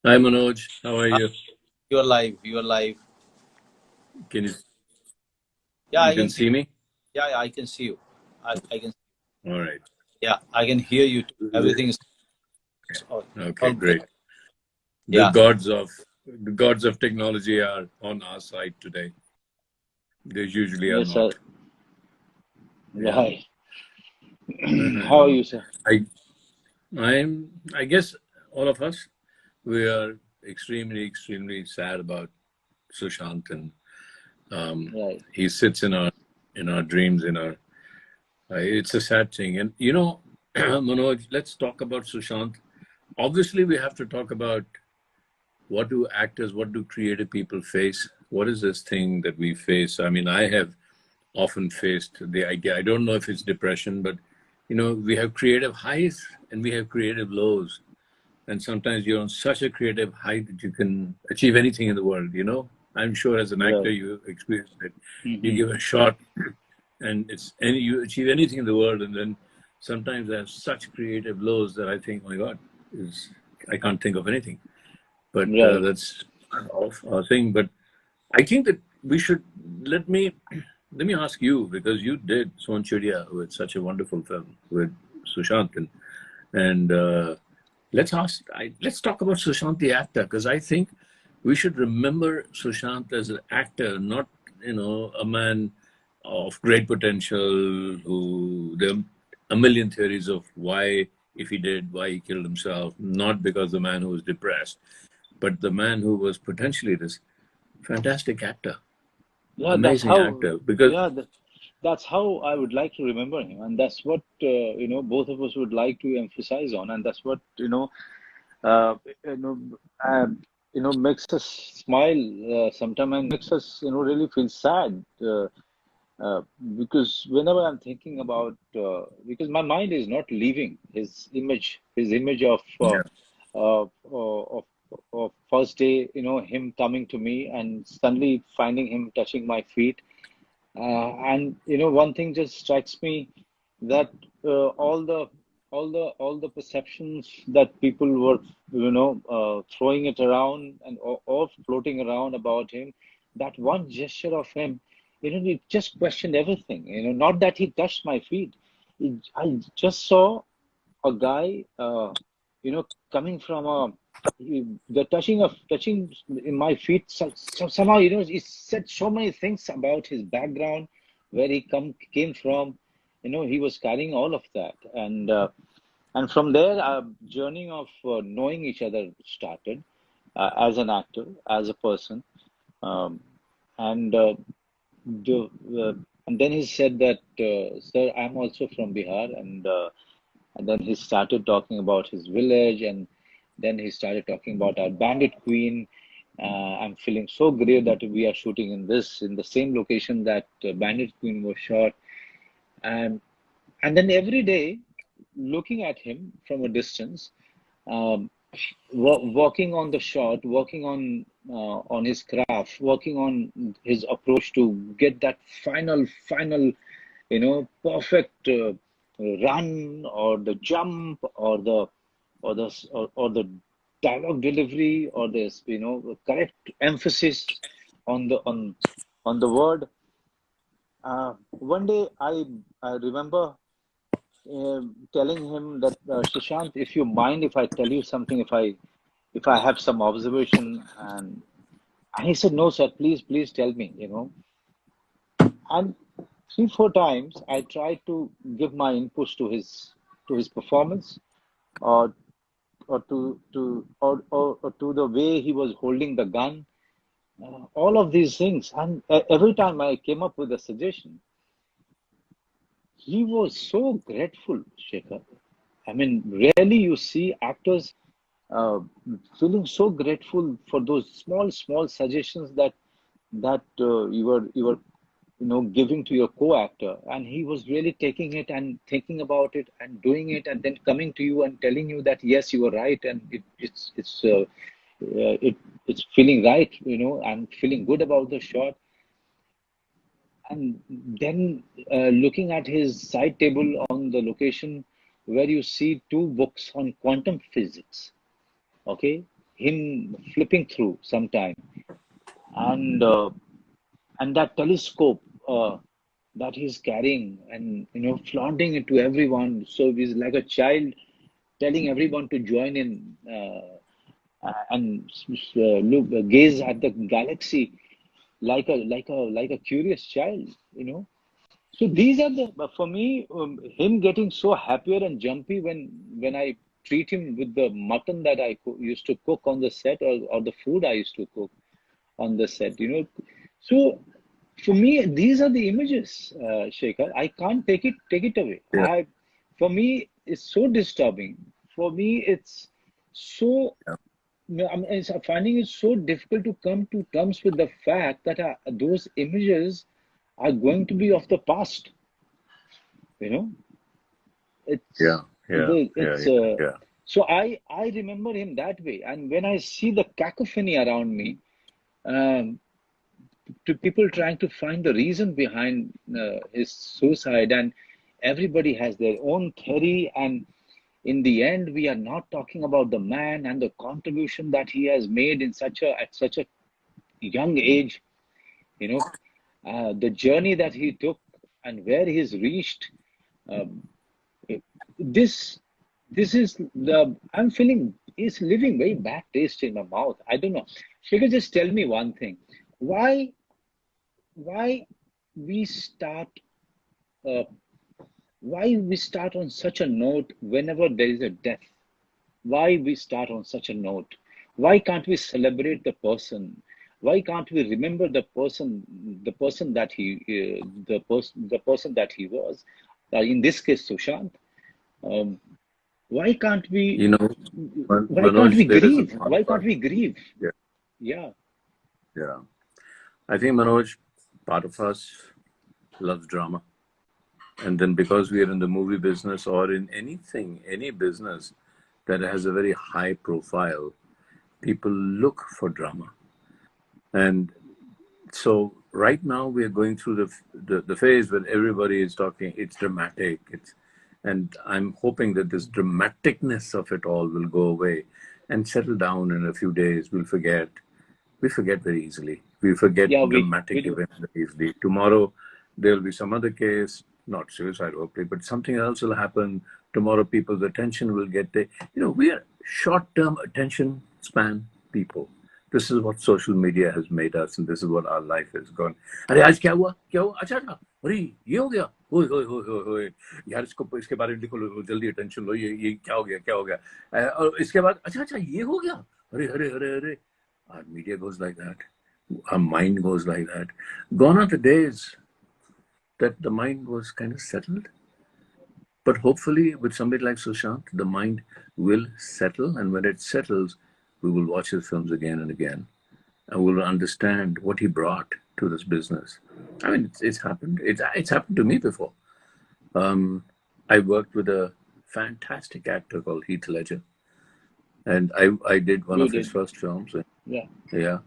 Hi Manoj, how are Uh, you? You're live. You're live. Can Yeah, you I can can see. see me? Yeah, I can see you. I can. All right. Yeah, I can hear you too. Everything is Okay, all good. great. The Yeah. gods of the gods of technology are on our side today. They usually are Yes, sir. not. Yeah. Right. How are you, sir? I I guess all of us we are extremely sad about Sushant, and Right. he sits in our dreams in our it's a sad thing. And Manoj, let's talk about Sushant. Obviously we have to talk about what do actors, what do creative people face? What is this thing that we face? I mean, I have often faced the idea. I don't know if it's depression, but we have creative highs and we have creative lows. And sometimes you're on such a creative height that you can achieve anything in the world. I'm sure as an actor Right. you experienced it. You Hmm. give a shot and you achieve anything in the world, and then sometimes I have such creative lows that I think, oh my God, is I can't think of anything. But Right. that's off our thing. But I think that we should let me ask you, because you did Son Chidiya with such a wonderful film with Sushant, and let's talk about Sushant the actor, because I think we should remember Sushant as an actor, not a man of great potential who there are a million theories of why he killed himself, not because the man who was depressed, but the man who was potentially this fantastic actor, Yeah, that's amazing how. actor. Because Yeah, that's how I would like to remember him, and that's what both of us would like to emphasize on, and that's what uh, you know, uh, makes us smile sometimes, and makes us really feel sad. Uh, because whenever I'm thinking about, because my mind is not leaving his image yeah, of first day, him coming to me and suddenly finding him touching my feet. And one thing just strikes me that all the perceptions that people were throwing it around and or floating around about him, that one gesture of him, it just questioned everything. Not that he touched my feet. I just saw a guy, coming from the touching in my feet. Somehow, he said so many things about his background, where he came from. He was carrying all of that, and from there, our journey of knowing each other started, as an actor, as a person, um, and the, uh, and then he said that, sir, I'm also from Bihar, and then he started talking about his village, and then he started talking about our Bandit Queen. I'm feeling so great that we are shooting in the same location that Bandit Queen was shot, and then every day, looking at him from a distance, um, working on the shot, working on his craft, working on his approach to get that final, perfect run, or the jump, or the dialogue delivery, or this, correct emphasis on the word. One day, I remember telling him that, Shashank, if you mind if I tell you something, if I have some observation, and he said, no, sir, please tell me. And three, four times I tried to give my inputs to his performance, or or to the way he was holding the gun, all of these things. And every time I came up with a suggestion, he was so grateful, Shekhar. I mean, rarely you see actors uh, feeling so grateful for those small suggestions that you were giving to your co-actor, and he was really taking it and thinking about it and doing it, and then coming to you and telling you that yes, you were right, and it's feeling right. I'm feeling good about the shot. And then, looking at his side table on the location, where you see two books on quantum physics. Okay, him flipping through sometime, and uh, and that telescope that he's carrying, and flaunting it to everyone. So he's like a child telling everyone to join in, and look, gaze at the galaxy like a curious child. So these are the, for me, him getting so happier and jumpy when I treat him with the mutton that I used to cook on the set, or the food I used to cook on the set. So for me, these are the images, Shekhar. I can't take it away. Yeah. For me, it's so disturbing. For me, it's so. Yeah. I'm finding it so difficult to come to terms with the fact that those images are going to be of the past. You know, it's Yeah. Yeah. it's Yeah. Yeah. so I remember him that way, and when I see the cacophony around me, um, to people trying to find the reason behind his suicide, and everybody has their own theory, and in the end we are not talking about the man and the contribution that he has made at such a young age, you know the journey that he took and where he's reached. um, this this is the I'm feeling is leaving very bad taste in my mouth. I don't know. Shekhar, just tell me one thing. Why why we start uh, why we start on such a note whenever there is a death? Why we start on such a note? Why can't we celebrate the person? Why can't we remember the person that the person that he was? In this case, Sushant. Um, why can't we? You know, Why can't we Manoj, there is a grieve? thought Why can't part. we grieve? Yeah. Yeah, Yeah. I think, Manoj, part of us loves drama. And then because we are in the movie business or in anything, any business that has a very high profile, people look for drama. And so right now we are going through the phase where everybody is talking, it's dramatic. And I'm hoping that this dramaticness of it all will go away and settle down in a few days. We'll forget. We forget very easily. We forget yeah, we dramatic do. events very easily. Tomorrow, there'll be some other case, not suicide, hopefully, but something else will happen. Tomorrow, people's attention will get there. We are short-term attention span people. This is what social media has made us, and this is what our life has gone. अरे आज क्या हुआ अच्छा था अरे ये हो गया ओए ओए ओए ओए ओए यार इसके बारे में लिखो जल्दी अटेंशन लो ये क्या हो गया और इसके बाद अच्छा ये हो गया अरे अरे अरे अरे our media goes like that. Our mind goes like that. Gone are the days that the mind was kind of settled. But hopefully, with somebody like Sushant, the mind will settle. And when it settles, we will watch his films again and again. And we'll understand what he brought to this business. I mean, it's happened. It's happened to me before. I worked with a fantastic actor called Heath Ledger. And I did one You of his did. first films. Yeah. Yeah.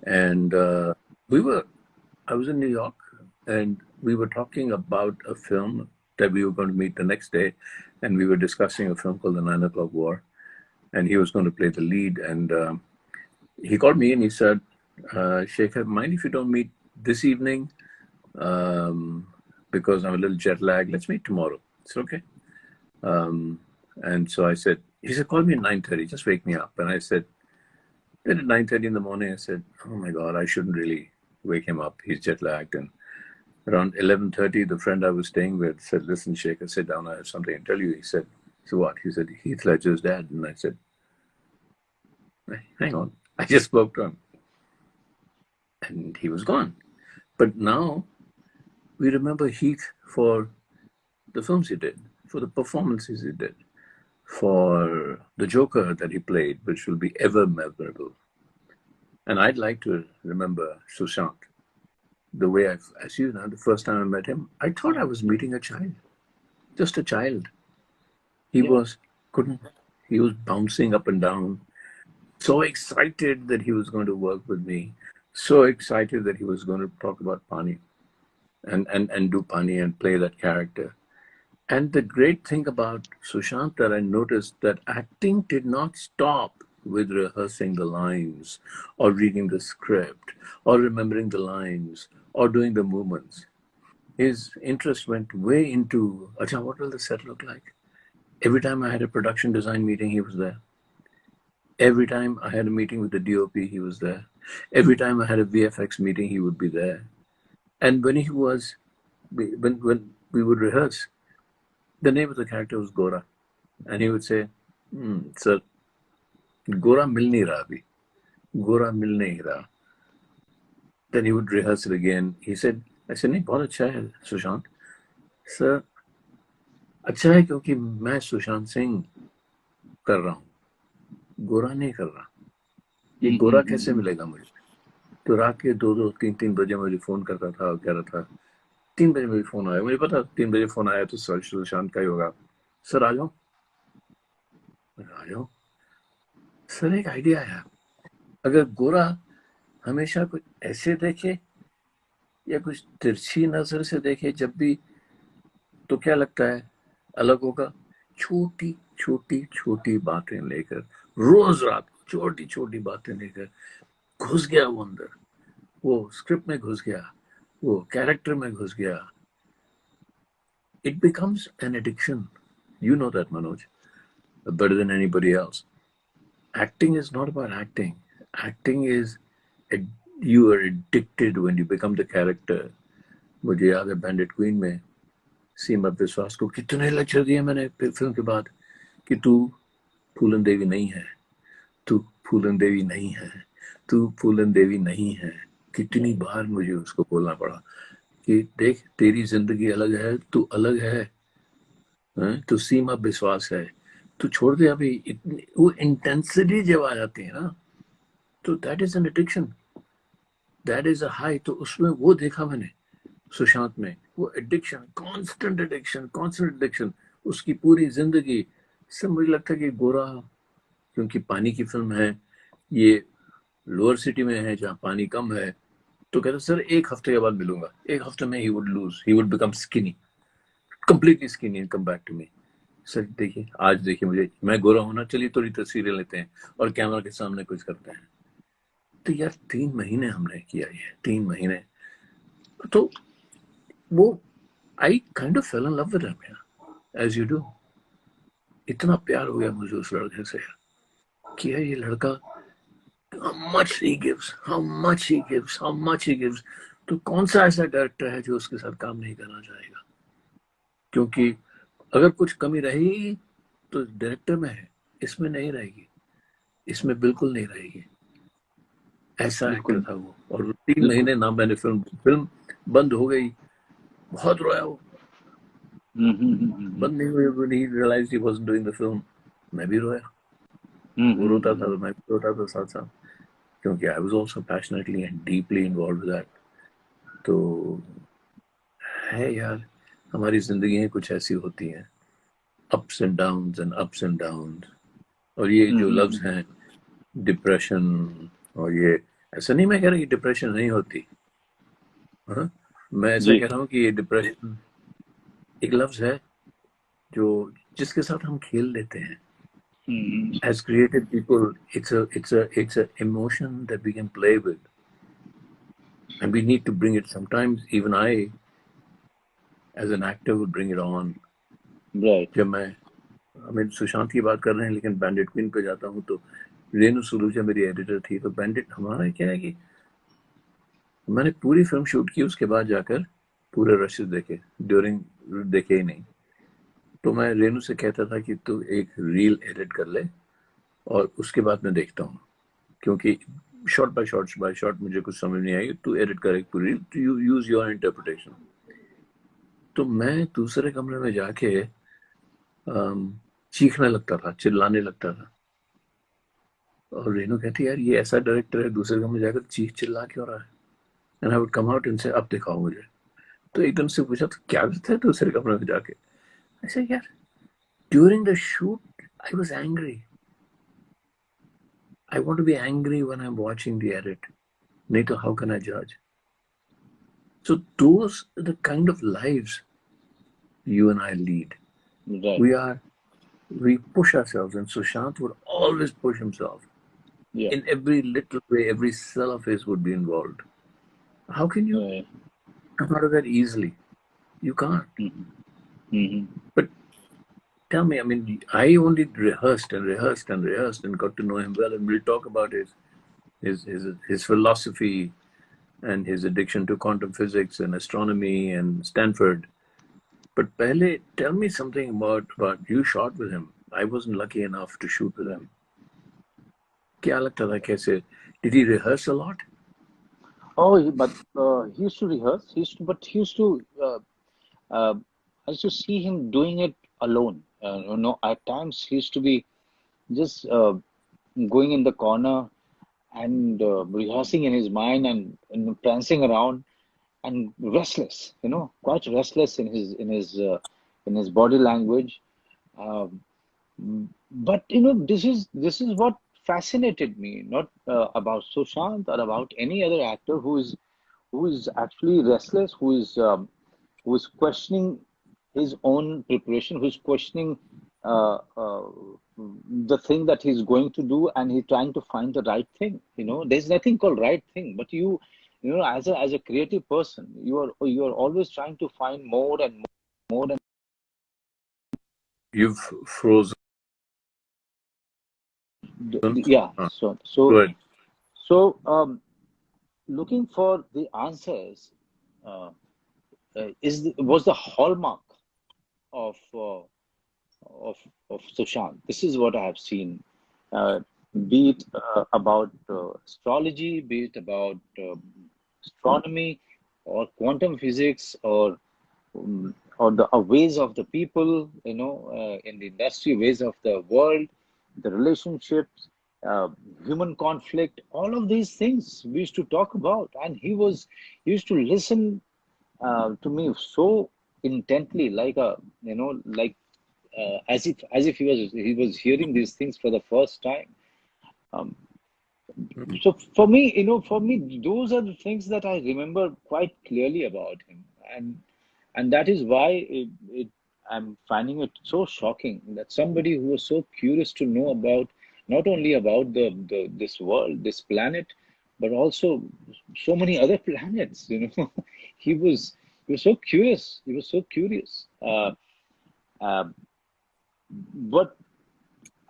And I was in New York, and we were talking about a film that we were going to meet the next day. And we were discussing a film called The 9 O'Clock War. And he was going to play the lead. And he called me and he said, Shekhar, mind if you don't meet this evening? Because I'm a little jet lagged. Let's meet tomorrow. It's okay. And so he said, call me at 9:30, just wake me up. And I said, then at 9:30 in the morning, I said, oh my God, I shouldn't really wake him up. He's jet lagged. And around 11:30, the friend I was staying with said, listen, Shekhar, sit down. I have something to tell you. He said, so what? He said, Heath Ledger's dead. And I said, hang on. I just spoke to him. And he was gone. But now we remember Heath for the films he did, for the performances he did, for the Joker that he played, which will be ever memorable. And I'd like to remember Sushant the way as you know, the first time I met him, I thought I was meeting a child, just a child. He was bouncing up and down, so excited that he was going to work with me, so excited that he was going to talk about Pani and do Pani and play that character. And the great thing about Sushant that I noticed that acting did not stop with rehearsing the lines or reading the script or remembering the lines or doing the movements. His interest went way into, Acha, what will the set look like? Every time I had a production design meeting, he was there. Every time I had a meeting with the DOP, he was there. Every time I had a VFX meeting, he would be there. And when when we would rehearse, the name of the character was Gora. And he would say, sir, Gora mil nahi raha abhi. Gora mil nahi raha. Then he would rehearse it again. He said, I said, नहीं बहुत अच्छा है Sushant. Sir, अच्छा है क्योंकि मैं सुशांत सिंह कर रहा हूँ, गोरा नहीं कर रहा. ये गोरा कैसे मिलेगा मुझे? तो रात के 2-3 बजे मुझे फोन करता था और कह रहा था, 3 बजे मुझे फोन आया, मुझे पता 3 बजे फोन आया तो सुशांत का ही होगा. सर आ जाओ. आ जाओ सर, एक आइडिया आया. अगर गोरा हमेशा कुछ ऐसे देखे या कुछ तिरछी नजर से देखे जब भी, तो क्या लगता है अलग होगा? छोटी छोटी छोटी बातें लेकर, रोज रात छोटी छोटी बातें लेकर घुस गया वो अंदर, वो स्क्रिप्ट में घुस गया, वो कैरेक्टर में घुस गया. It becomes an addiction. You know that, Manoj, better than anybody else. Acting is not about acting. Acting is, you are addicted when you become the character. मुझे याद है बैंडिट क्वीन में सीमा विश्वास को कितने लेक्चर दिए मैंने फिल्म के बाद कि तू फूलन देवी नहीं है, तू फूलन देवी नहीं है, तू फूलन देवी नहीं है. कितनी बार मुझे उसको बोलना पड़ा कि देख तेरी जिंदगी अलग है, तू अलग है, तू सीमा विश्वास है, तू छोड़ दे अभी. वो इंटेंसिटी जब आ जाती है ना, तो that is an addiction, that is a high. तो उसमें वो देखा मैंने सुशांत में, वो एडिक्शन, कांस्टेंट एडिक्शन. उसकी पूरी जिंदगी से मुझे लगता है कि गोरा, क्योंकि पानी की फिल्म है, ये लोअर सिटी में है जहाँ पानी कम है, तो कहते सर 1 हफ्ते के बाद मिलूंगा. 1 हफ्ते में ही would become skinny, completely skinny and come back to me. Sir देखिए, आज देखिए मुझे, मैं गोरा होना, चलिए थोड़ी तस्वीरें लेते हैं और कैमरा के सामने कुछ करते हैं. तो यार 3 महीने हमने किया ये, 3 महीने. तो वो I kind of fell in love with him, as you do. इतना प्यार हो गया मुझे उस लड़के से कि ये लड़का, how much he gives. तो कौन सा ऐसा डायरेक्टर है जो उसके साथ काम नहीं करना चाहेगा? क्योंकि अगर कुछ कमी रहेगी तो डायरेक्टर में है, इसमें नहीं रहेगी, इसमें बिल्कुल नहीं रहेगी. ऐसा एक्टर था वो. और 3 महीने ना मैंने फिल्म बंद हो गई, बहुत रोया वो. बंद नहीं हुई, when he realized he wasn't doing the film, मैं भी रोया. वो रोता था तो मैं भी रोता था साथ साथ, क्योंकि I was also passionately and deeply involved with that. तो है यार, हमारी जिंदगी कुछ ऐसी होती हैं, ups and downs. और ये जो लफ्ज हैं डिप्रेशन, और ये ऐसा नहीं मैं कह रहा कि डिप्रेशन नहीं होती, हाँ? मैं ऐसा कह रहा हूँ कि ये डिप्रेशन एक लफ्ज है जो जिसके साथ हम खेल लेते हैं. As creative people, it's a emotion that we can play with, and we need to bring it. Sometimes even I, as an actor, would bring it on. Right. जब मैं सुशांत की बात कर रहे हैं, लेकिन बैंडिट क्वीन पे जाता हूँ तो रेनू सुलूजा मेरी एडिटर थी. तो बैंडिट हमारा क्या है कि मैंने पूरी फिल्म शूट की, उसके बाद जाकर पूरे रशेस देखे, ड्यूरिंग देखे ही नहीं. तो मैं रेनू से कहता था कि तू एक रील एडिट कर ले और उसके बाद मैं देखता हूँ, क्योंकि शॉर्ट बाय शॉर्ट मुझे कुछ समझ नहीं आई, तू एडिट कर एक पूरी reel, you use your interpretation. तो मैं दूसरे कमरे में जाके चीखने लगता था, चिल्लाने लगता था. और रेनू कहती यार ये ऐसा डायरेक्टर है, दूसरे कमरे में जाकर चीख चिल्ला क्यों रहा है? And I would come out and से अब दिखाओ मुझे. तो एकदम से पूछा तो क्या करते हैं दूसरे कमरे में जाके? ऐसे यार during the shoot I was angry. I want to be angry when I'm watching the edit. नहीं तो how can I judge? So those are the kind of lives you and I lead. Right. We push ourselves, and Sushant would always push himself. Yeah. in every little way, every cell of his would be involved. How can you Yeah. come out of that easily? You can't. Mhm. But tell me, I mean, I only rehearsed and rehearsed and rehearsed and got to know him well, and we'll talk about his philosophy and his addiction to quantum physics and astronomy and Stanford. But Pehle, tell me something about you shot with him. I wasn't lucky enough to shoot with him. क्या लगता था कैसे? Did he rehearse a lot? Oh, but he used to rehearse. He used to. Uh, I used to see him doing it alone. At times he used to be just going in the corner and rehearsing in his mind and prancing around and restless. Quite restless in his body language. Um, but this is what fascinated me, not about Sushant or about any other actor who is actually restless, who is questioning his own preparation, who's questioning uh, uh, the thing that he's going to do, and he's trying to find the right thing. There's nothing called right thing, but as a creative person, you are always trying to find more and more and You've frozen. yeah. Ah, So so good. so looking for the answers uh, was the hallmark of of of Sushant. This is what I have seen, uh, be it about astrology, be it about astronomy, or quantum physics, or the ways of the people, in the industry, ways of the world, the relationships, uh, human conflict. All of these things we used to talk about, and he used to listen to me so intently, like as if he was hearing these things for the first time. Um, so for me, those are the things that I remember quite clearly about him, and that is why I'm finding it so shocking that somebody who was so curious to know about not only about the this world, this planet, but also so many other planets. he was he was so curious. He was so curious. Uh, but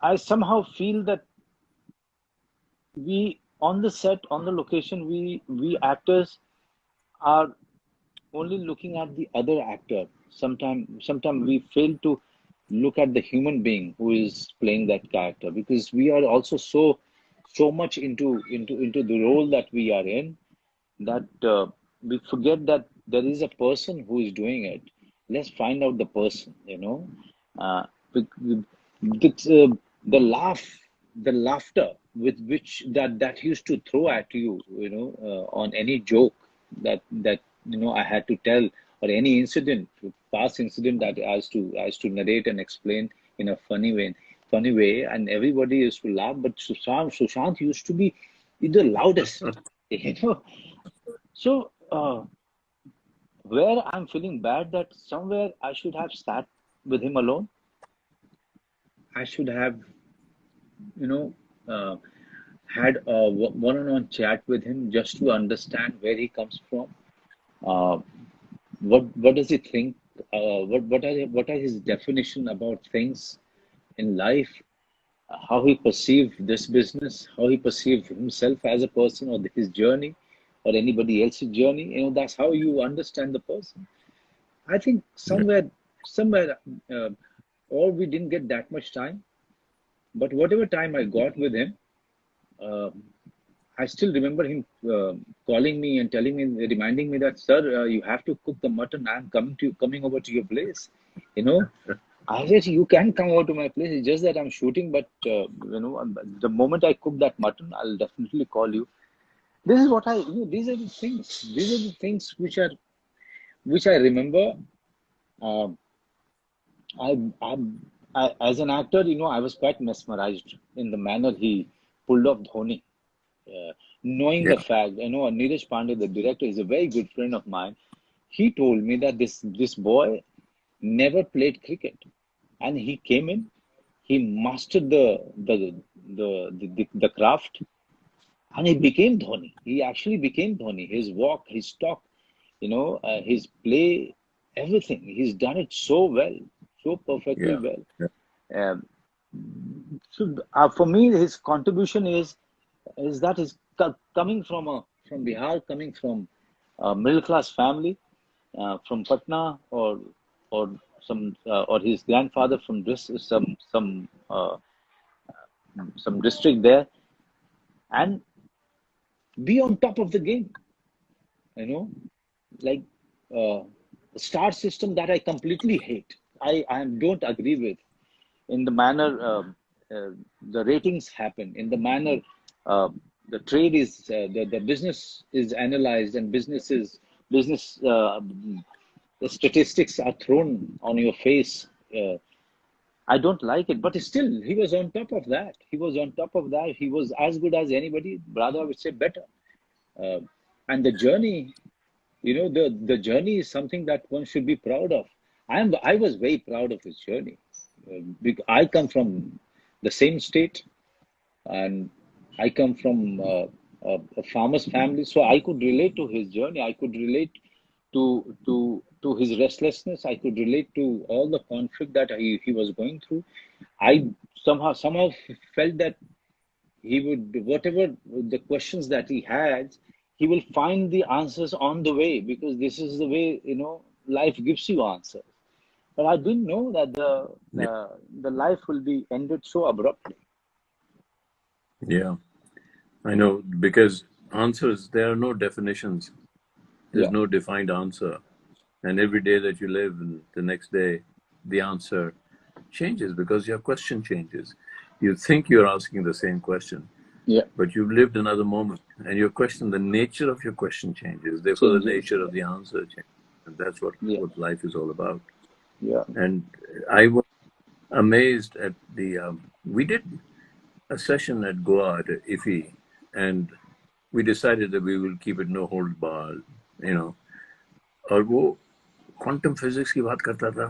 I somehow feel that we on the set, on the location, we actors are only looking at the other actor. Sometimes we fail to look at the human being who is playing that character, because we are also so much into the role that we are in, that we forget that there is a person who is doing it. Let's find out the person. Uh, the the laughter with which that used to throw at you, on any joke that I had to tell, or any incident, past incident that I has to narrate and explain in a funny way, and everybody used to laugh. But Sushant used to be the loudest, you know. So, where I'm feeling bad, that somewhere I should have sat with him alone. I should have, you know, uh, had a one-on-one chat with him, just to understand where he comes from. Uh, what does he think? What are his definition about things in life? How he perceived this business? How he perceived himself as a person, or his journey, or anybody else's journey? That's how you understand the person. I think Yeah. somewhere, uh, or we didn't get that much time, but whatever time I got with him, uh, I still remember him calling me and telling me, reminding me that, sir, you have to cook the mutton. I'm coming over to your place. You know, I said, you can come over to my place. It's just that I'm shooting, but the moment I cook that mutton, I'll definitely call you. This is what these are the things. These are the things which I remember. Um I, as an actor, I was quite mesmerized in the manner he pulled off Dhoni. Knowing Yeah. the fact, Neeraj Pandey, the director, is a very good friend of mine. He told me that this boy never played cricket, and he came in, he mastered the craft, and he became Dhoni. He actually became Dhoni. His walk, his talk, his play, everything. He's done it so well, so perfectly Yeah. well. Yeah. Um, so for me, his contribution is that he's coming from Bihar, coming from a middle class family, from Patna, or or his grandfather from some district there, and be on top of the game. You know, like a star system that I completely hate. I don't agree with in the manner the ratings happen, in the manner uh, the trade is the business is analyzed, and business the statistics are thrown on your face. I don't like it, but still, he was on top of that. He was on top of that. He was as good as anybody. Rather, I would say better. Uh, and the journey, the journey is something that one should be proud of. I was very proud of his journey. I come from the same state, and I come from a farmer's family, so I could relate to his journey. I could relate to his restlessness. I could relate to all the conflict that he was going through. I somehow felt that he would, whatever the questions that he had, he will find the answers on the way, because this is the way life gives you answers. But I didn't know that Yeah. the life will be ended so abruptly. Yeah. I know, because answers, there are no definitions. There's Yeah, no defined answer. And every day that you live, and the next day, the answer changes because your question changes. You think you're asking the same question, yeah, but you've lived another moment, and your question, the nature of your question changes. Therefore, the changes. nature of the answer changes. And that's what Yeah, life is all about. yeah, And I was amazed at we did a session at Goa at IFI, and we decided that we will keep it no hold bar, और वो quantum physics की बात करता था,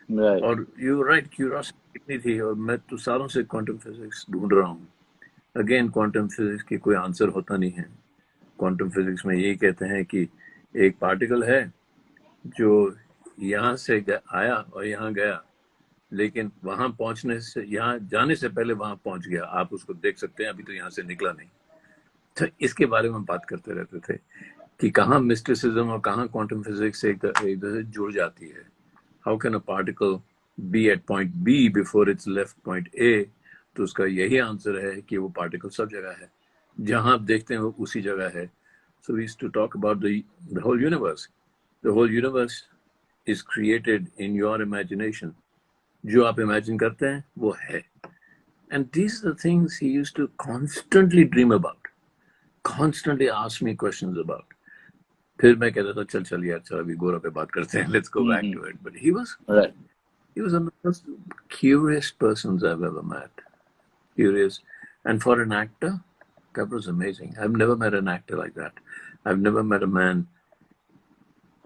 right. और you right, curiosity कितनी थी, और मैं तो सालों से क्वांटम फिजिक्स ढूंढ रहा हूँ. अगेन क्वांटम फिजिक्स की कोई आंसर होता नहीं है. क्वांटम फिजिक्स में यही कहते हैं कि एक पार्टिकल है जो यहाँ से आया और यहाँ गया, लेकिन वहां पहुंचने से, यहाँ जाने से पहले वहां पहुंच गया. आप उसको देख सकते हैं, अभी तो यहाँ से निकला नहीं. तो इसके बारे में बात करते रहते थे कि कहाँ मिस्टिसिज्म और कहाँ क्वांटम फिजिक्स एक दूसरे से जुड़ जाती है. How can a particle be at point B before it's left point A? तो उसका यही आंसर है कि वो पार्टिकल सब जगह है, जहां आप देखते हैं वो उसी जगह है. So we used to talk about the whole universe. The whole universe is created in your imagination. जो आप इमेजिन करते हैं वो है. And these are the things he used to constantly dream about, constantly ask me questions about. फिर मैं कहता था चल यार, चल अभी गोरा पे बात करते हैं, let's go back to it. But he was Right. one of the most curious persons I've ever met. Curious. And for an actor, that was amazing. I've never met an actor like that. I've never met a man.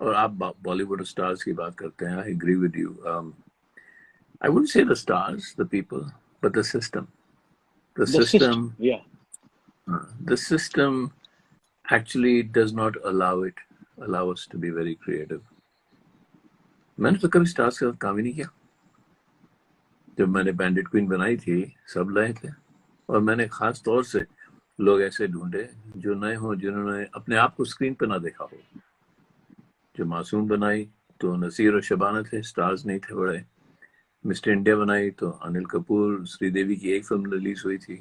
और आप Bollywood stars की बात करते हैं, I agree with you. I wouldn't say the stars, the people, but the system. The system, Yeah. the system actually does not allow us to be very creative. मैंने तो कभी stars के साथ काम ही नहीं किया. जब मैंने बैंडिट क्वीन बनाई थी, सब नए थे, और मैंने खास तौर से लोग ऐसे ढूंढे जो नए हों, जिन्होंने अपने आप को स्क्रीन पे ना देखा हो. जो मासूम बनाई तो नसीर और शबाना थे, स्टार्स नहीं थे बड़े. मिस्टर इंडिया बनाई तो अनिल कपूर, श्रीदेवी की एक फिल्म रिलीज हुई थी.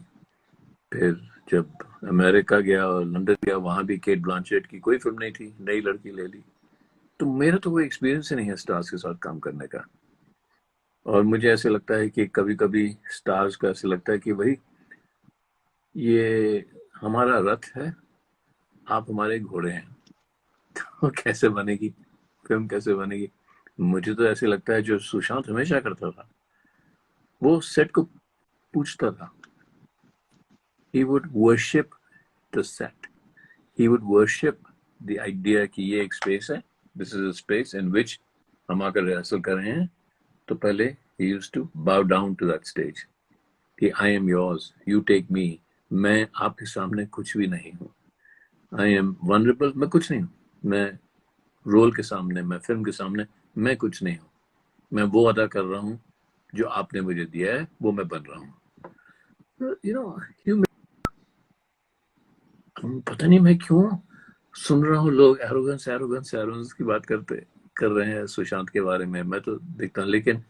फिर जब अमेरिका गया और लंदन गया, वहां भी केट ब्लांचेट की कोई फिल्म नहीं थी, नई लड़की ले ली. तो मेरा तो कोई एक्सपीरियंस ही नहीं है स्टार्स के साथ काम करने का. और मुझे ऐसे लगता है कि कभी कभी स्टार्स का ऐसे लगता है कि भाई ये हमारा रथ है, आप हमारे घोड़े हैं. तो कैसे बनेगी फिल्म, कैसे बनेगी? मुझे तो ऐसे लगता है जो सुशांत हमेशा करता था, वो सेट को पूछता था. He would worship the set. He would worship the idea कि ये एक space है, this is a space in which हम आकर रिहर्सल कर रहे हैं. तो पहले he used to bow down to that stage कि I am yours, you take me, मैं आपके सामने कुछ भी नहीं हूँ, आई एम वनरेबल, मैं कुछ नहीं हूँ, मैं रोल के सामने, मैं फिल्म के सामने मैं कुछ नहीं हूँ, मैं वो अदा कर रहा हूँ जो आपने मुझे दिया है, वो मैं बन रहा हूँ। यू नो, पता नहीं मैं क्यों सुन रहा हूँ लोग एरोगेंस एरोगेंस एरोगेंस की बात कर रहे हैं सुशांत के बारे में, मैं तो देखता हूँ, लेकिन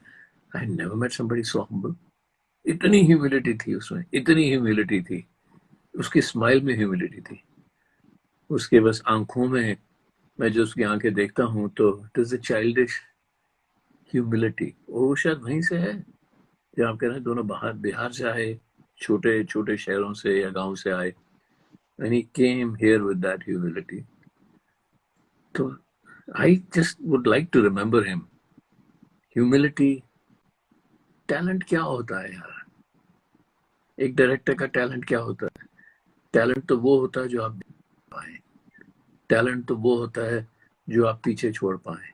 I never met somebody so humble. इतनी ह्यूमिलिटी थी उसमें, इतनी ह्यूमिलिटी थी, उसकी स्माइल में ह्यूमिलिटी थी, उसके बस आंखों में, मैं जो उसकी आंखें देखता हूँ तो it is a childish humility. वो शायद वहीं से है जहाँ आप कह रहे हैं दोनों बाहर बिहार से आए, छोटे छोटे शहरों से या गांव से आए, and he came here with that humility. तो I just would like to remember him. Humility, talent क्या होता है यार? एक डायरेक्टर का टैलेंट क्या होता है? टैलेंट तो वो होता है जो आप देख पाए, टैलेंट तो वो होता है जो आप पीछे छोड़ पाए,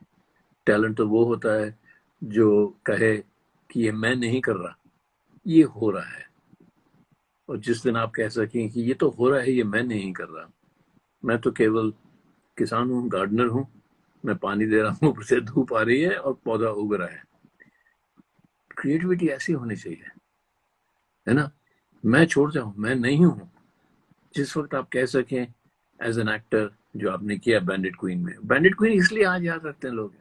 टैलेंट तो वो होता है जो कहे कि ये मैं नहीं कर रहा, ये हो रहा है। और जिस दिन आप कह सकें कि ये तो हो रहा है, ये मैं नहीं कर रहा, मैं तो केवल किसान हूँ, गार्डनर हूँ, मैं पानी दे रहा हूँ, ऊपर से धूप आ रही है और पौधा उग रहा है। क्रिएटिविटी ऐसी होनी चाहिए, है ना? मैं छोड़ जाऊं, मैं नहीं हूं। जिस वक्त आप कह सकें एज एन एक्टर, जो आपने किया बैंडिट क्वीन में, बैंडिट क्वीन इसलिए आज याद रखते हैं लोग,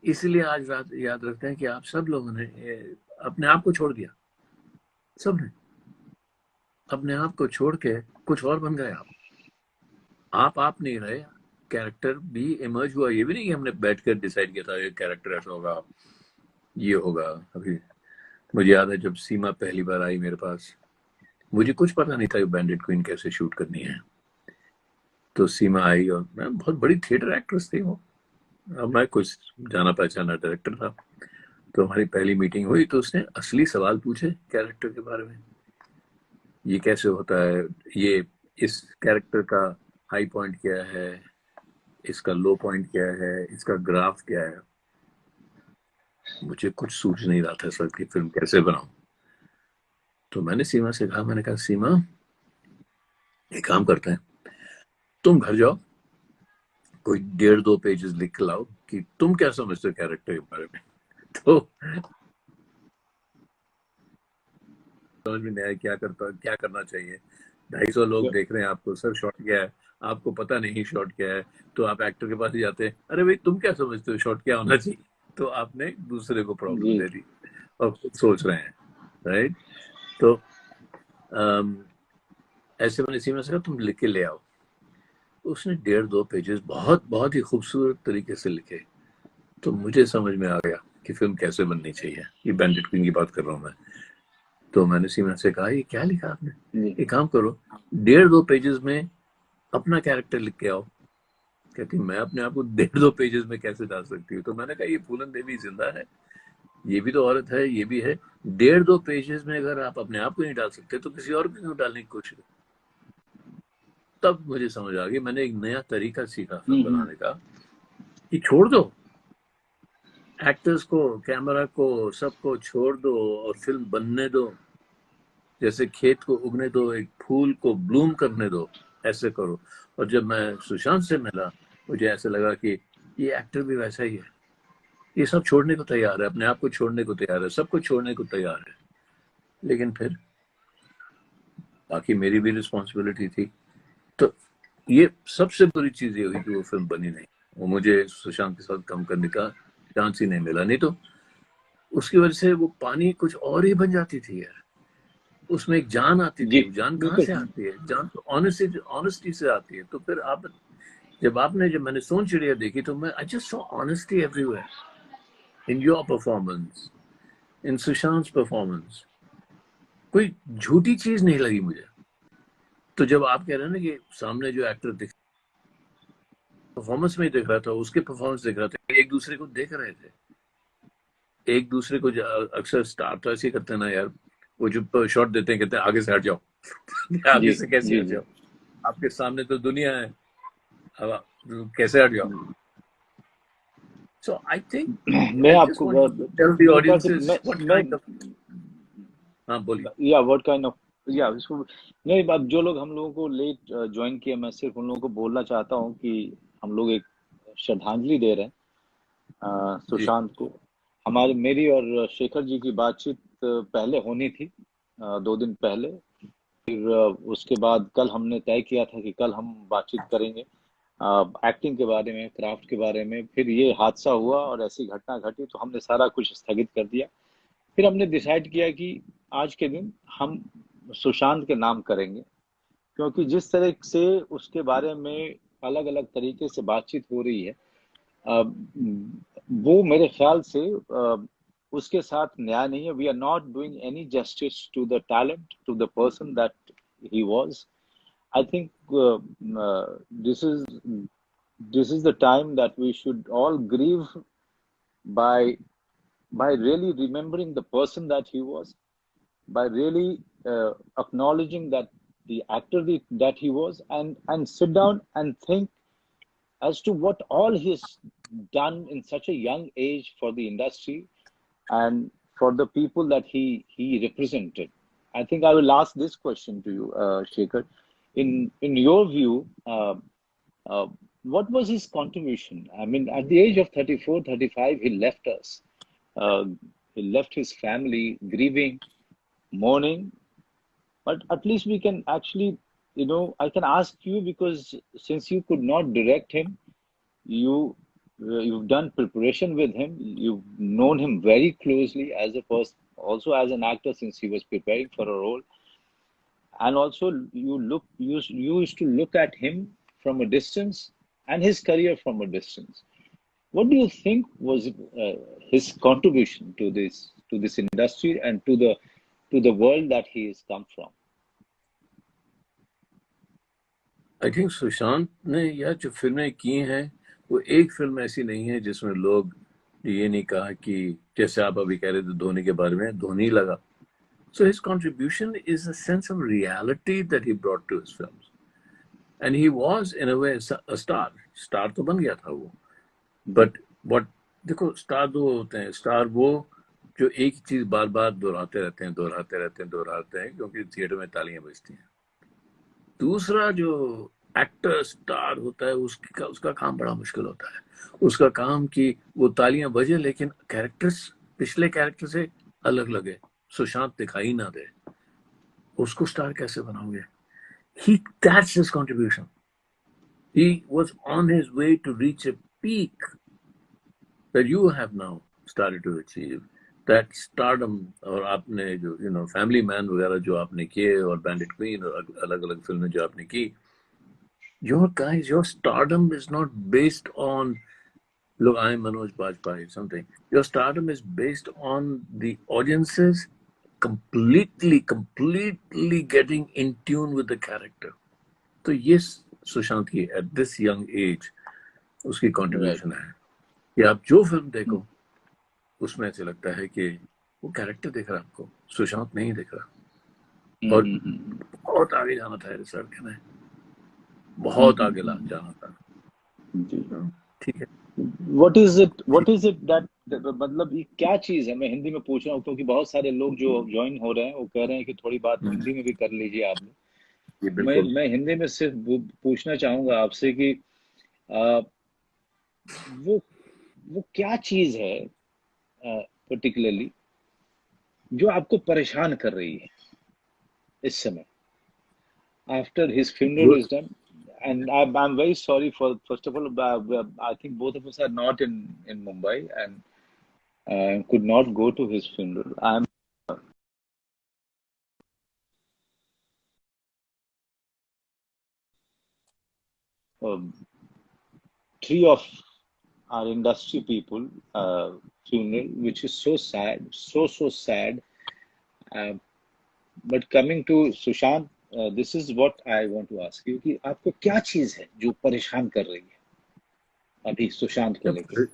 इसलिए आज याद रखते हैं कि आप सब लोगों ने अपने आप को छोड़ दिया, सबने अपने आप को छोड़ के कुछ और बन गए। आप नहीं रहे, कैरेक्टर भी इमर्ज हुआ। ये भी नहीं कि हमने बैठकर डिसाइड किया था ये कैरेक्टर ऐसा होगा, ये होगा। अभी मुझे याद है जब सीमा पहली बार आई मेरे पास, मुझे कुछ पता नहीं था बैंडिट क्वीन कैसे शूट करनी है। तो सीमा आई और मैं, बहुत बड़ी थिएटर एक्ट्रेस थी वो, अब मैं कुछ जाना पहचाना डायरेक्टर था। तो हमारी पहली मीटिंग हुई तो उसने असली सवाल पूछे कैरेक्टर के बारे में, ये कैसे होता है, ये इस कैरेक्टर का हाई पॉइंट क्या है, इसका लो पॉइंट क्या है, इसका ग्राफ क्या है। मुझे कुछ सूझ नहीं रहा था सर कि फिल्म कैसे बनाऊं। तो मैंने सीमा से कहा, मैंने कहा सीमा एक काम करते हैं, तुम घर जाओ, कोई 1.5-2 पेजेस लिख के लाओ कि तुम क्या समझते हो कैरेक्टर के बारे में। तो समझ में नहीं आया क्या करना चाहिए। 250 लोग देख रहे हैं आपको, सर शॉट क्या है, आपको पता नहीं शॉट क्या है, तो आप एक्टर के पास ही जाते हैं, अरे भाई तुम क्या समझते हो शॉट क्या होना चाहिए। तो आपने दूसरे को प्रॉब्लम दे दी और खुद सोच रहे हैं, राइट? तो ऐसे मैंने सीमा से कहा तुम लिख के ले आओ। उसने 1.5-2 पेजेस बहुत बहुत ही खूबसूरत तरीके से लिखे। तो मुझे समझ में आ गया कि फिल्म कैसे बननी चाहिए। ये बैंडिट क्वीन की बात कर रहा हूँ मैं। तो मैंने सीमा से कहा ये क्या लिखा आपने, एक काम करो 1.5-2 पेजेस में अपना कैरेक्टर लिख के आओ। कहती मैं अपने आप को 1.5-2 पेजेस में कैसे डाल सकती हूँ। तो मैंने कहा ये फूलन देवी जिंदा है, ये भी तो औरत है, ये भी है। 1.5-2 पेजेस में अगर आप अपने आप को नहीं डाल सकते तो किसी और को क्यों डालने की कोशिश। तब मुझे समझ आ गई, मैंने एक नया तरीका सीखा फिल्म बनाने का कि छोड़ दो एक्टर्स को, कैमरा को, सबको छोड़ दो और फिल्म बनने दो। जैसे खेत को उगने दो, एक फूल को ब्लूम करने दो, ऐसे करो। और जब मैं सुशांत से मिला, मुझे ऐसे लगा कि ये एक्टर भी वैसा ही है, ये सब छोड़ने को तैयार है, अपने आप को छोड़ने को तैयार है, सबको छोड़ने को तैयार है। लेकिन फिर बाकी मेरी भी रिस्पॉन्सिबिलिटी थी। तो ये सबसे बुरी चीज ये हुई कि वो फिल्म बनी नहीं, वो मुझे सुशांत के साथ काम करने का चांस ही नहीं मिला। नहीं तो उसकी वजह से वो पानी कुछ और ही बन जाती थी यार, उसमें एक जान आती थी। जान कहाँ से आती है? जान तो ऑनेस्टी से आती है। तो फिर आप जब मैंने सोन चिड़िया देखी तो मैं I just saw honesty everywhere in your performance, in Sushant performance. कोई झूठी चीज नहीं लगी मुझे। तो जब आप कह रहे हैं ना कि सामने जो एक्टर दिख परफॉर्मेंस में ही देख रहा था, उसके परफॉर्मेंस देख रहा था, एक दूसरे को देख रहे थे, एक दूसरे को। अक्सर स्टार तो ऐसे करते हैं ना यार, वो जो शॉट देते हैं कहते हैं आगे से हट जाओ। आगे से कैसे हट जाओ, आपके सामने तो दुनिया है, अब कैसे हट जाओ। So I think मैं I just आपको want to tell the audiences what kind of, हाँ बोलिए। yeah, what kind of या इसको नहीं, अब जो लोग हम लोगों को लेट ज्वाइन किए, मैं सिर्फ उन लोगों को बोलना चाहता हूँ कि हम लोग एक श्रद्धांजलि दे रहे हैं जी। सुशांत को। हमारी मेरी और शेखर जी की बातचीत पहले होनी थी, 2 दिन पहले। फिर उसके बाद कल हमने तय किया था कि कल हम बातचीत करेंगे एक्टिंग के बारे में, क्राफ्ट के बारे में। फिर ये हादसा हुआ और ऐसी घटना घटी तो हमने सारा कुछ स्थगित कर दिया। फिर हमने डिसाइड किया कि आज के दिन हम सुशांत के नाम करेंगे, क्योंकि जिस तरह से उसके बारे में अलग अलग तरीके से बातचीत हो रही है, अ, वो मेरे ख्याल से उसके साथ न्याय नहीं है। We are not doing any justice to the talent, to the person that he was. I think this is this is the time that we should all grieve by really remembering the person that he was, by really acknowledging that the actor that he was, and sit down and think as to what all he's done in such a young age for the industry and for the people that he represented. I think I will ask this question to you, Shekhar. In your view, uh, what was his contribution? I mean, at the age of 34, 35, he left us. Uh, he left his family grieving, mourning, but at least we can actually, I can ask you, because since you could not direct him, you you've done preparation with him, you've known him very closely as a person, also as an actor, since he was preparing for a role, and also you used to look at him from a distance and his career from a distance. What do you think was his contribution to this industry and to the world that he has come from? I think Sushant ने यह जो फिल्में की हैं वो एक film ऐसी नहीं है जिसमें लोग ये नहीं कहा कि जैसे आप अभी कह रहे थे धोनी के बारे में, धोनी लगा. So his contribution is a sense of reality that he brought to his films. And he was in a way a star. Star तो बन गया था वो. But what देखो, स्टार दो होते हैं. स्टार वो जो एक चीज बार बार दोहराते रहते हैं क्योंकि थिएटर में तालियां बजती हैं. दूसरा जो एक्टर स्टार होता है उसका काम बड़ा मुश्किल होता है. उसका काम कि वो तालियां बजे लेकिन कैरेक्टर्स पिछले कैरेक्टर से अलग लगे, सुशांत दिखाई ना दे. उसको स्टार कैसे बनाओगे? That's his contribution. He was on his way to reach a peak that you have now started to achieve. That stardom, और आपने जो फैमिली मैन वगैरह जो आपने किए और बैंडिट क्वीन और अलग अलग फिल्में जो आपने की, your stardom is not based on, look, I'm Manoj Bajpayee, something. Your stardom is based on the audiences completely getting in tune with the character. तो ये सुशांत की at this young age उसकी contribution है कि आप जो फिल्म देखो उसमें ऐसे लगता है कि वो कैरेक्टर दिख रहा है आपको, सुशांत नहीं दिख रहा. और बहुत आगे जाना था रिसर्च में, बहुत आगे जाना था. ठीक है. What is it that मतलब ये क्या चीज है? मैं हिंदी में पूछ रहा हूँ क्योंकि बहुत सारे लोग जो ज्वाइन हो रहे हैं वो कह रहे हैं कि थोड़ी बात हिंदी में भी कर लीजिए आपने. मैं हिंदी में सिर्फ पूछना चाहूंगा आपसे कि वो क्या चीज है पर्टिकुलरली जो आपको परेशान कर रही है इस समय, after his funeral is done? And I'm very sorry for, first of all, I think both of us are not in Mumbai and could not go to his funeral. Three of our industry people funeral, which is so sad, so sad. But coming to Sushant, this is what I want to ask you कि आपको क्या चीज है जो परेशान कर रही है अभी सुशांत को लेकर?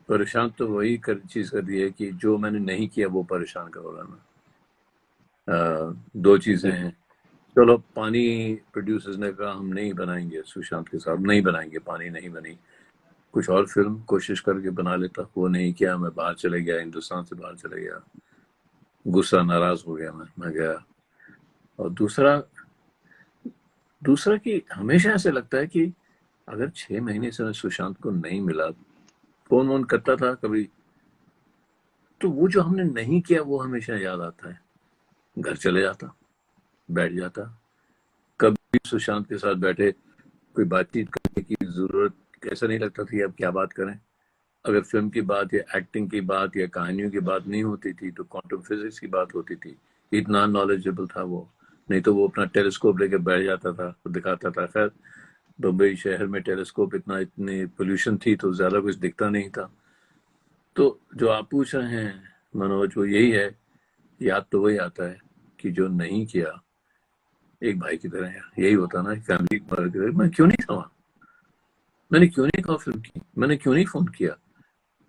परेशान तो वही चीज कर रही है कि जो मैंने नहीं किया वो परेशान कर रहा है. दो चीजें हैं. चलो, पानी प्रोड्यूसर्स ने कहा हम नहीं बनाएंगे सुशांत के साथ, नहीं बनाएंगे, पानी नहीं बनी. कुछ और फिल्म कोशिश करके बना लेता, वो नहीं किया. मैं बाहर चले गया, हिंदुस्तान से बाहर चले गया. गुस्सा, नाराज हो गया मैं गया। और दूसरा कि हमेशा ऐसे लगता है कि अगर 6 महीने से मैं सुशांत को नहीं मिला, फोन वोन करता था कभी, तो वो जो हमने नहीं किया वो हमेशा याद आता है। घर चले जाता, बैठ जाता, कभी सुशांत के साथ बैठे कोई बातचीत करने की जरूरत ऐसा नहीं लगता था कि अब क्या बात करें। अगर फिल्म की बात या एक्टिंग की बात या कहानियों की बात नहीं होती थी तो क्वांटम फिजिक्स की बात होती थी। इतना नॉलेजेबल था वो। नहीं तो वो अपना टेलीस्कोप लेके बैठ जाता था, तो दिखाता था। खैर, बम्बई शहर में टेलीस्कोप इतनी पोल्यूशन थी तो ज्यादा कुछ दिखता नहीं था। तो जो आप पूछ रहे हैं मनोज, वो यही है, याद तो वही आता है कि जो नहीं किया एक भाई की तरह। यही होता ना, फैमिली की तरह। मैं क्यों नहीं था वहां, मैंने क्यों नहीं कॉल फिल्म की, मैंने क्यों नहीं फोन किया,